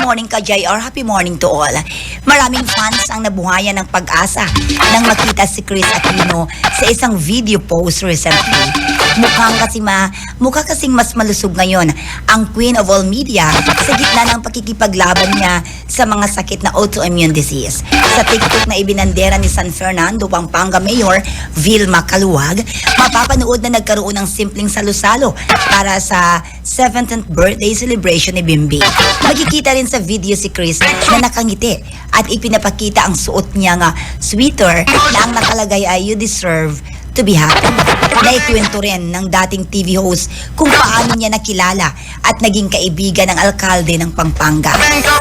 morning ka, JR. Happy morning to all. Maraming fans ang nabuhayan ng pag-asa nang makita si Chris Aquino sa isang video post recently. Mukha kasing mas malusog ngayon ang Queen of All Media sa gitna ng pakikipaglaban niya sa mga sakit na autoimmune disease. Sa TikTok na ibinandera ni San Fernando, Pampanga Mayor Vilma Caluwag, mapapanood na nagkaroon ng simpleng salo-salo para sa 17th birthday celebration ni Bimbi. Magkikita rin sa video si Chris na nakangiti at ipinapakita ang suot niya nga sweater na ang nakalagay ay "You deserve to be happy." Naikwento rin ng dating TV host kung paano niya nakilala at naging kaibigan ng alkalde ng Pampanga.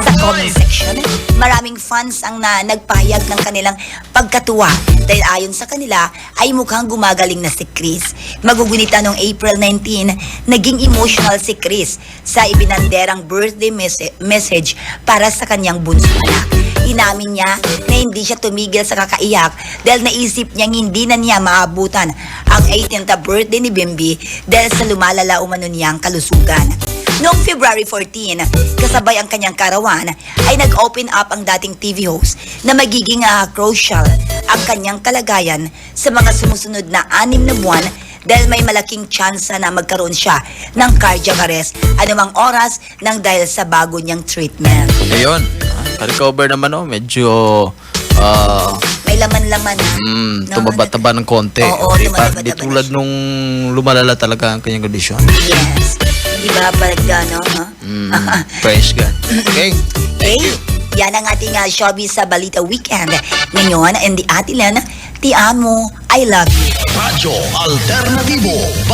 Sa comment section, maraming fans ang nagpahayag ng kanilang pagkatuwa dahil ayon sa kanila ay mukhang gumagaling na si Chris. Magugunita noong April 19, naging emotional si Chris sa ibinanderang birthday message para sa kanyang bunso anak. Inamin niya na hindi siya tumigil sa kakaiyak dahil naisip niyang hindi na niya maabutan ang 18th birthday ni Bimbi dahil sa lumalala umano niyang kalusugan. Noong February 14, kasabay ang kanyang karawan, ay nag-open up ang dating TV host na magiging crucial ang kanyang kalagayan sa mga sumusunod na 6 na buwan dahil may malaking tsansa na magkaroon siya ng cardiac arrest anumang oras nang dahil sa bago niyang treatment. Ayun, recover naman medyo may laman-laman na. Tumaba-taba ng konti. Oo, tumaba-taba Di tulad nung lumalala talaga ang kanyang kondisyon. Yes. Diba parang gano'n, no? Praise God. Okay. Okay. Yan ang ating showbiz sa Balita Weekend. Ngayon, and the Atilan, ti amo, I love you. Radyo Alternatibo.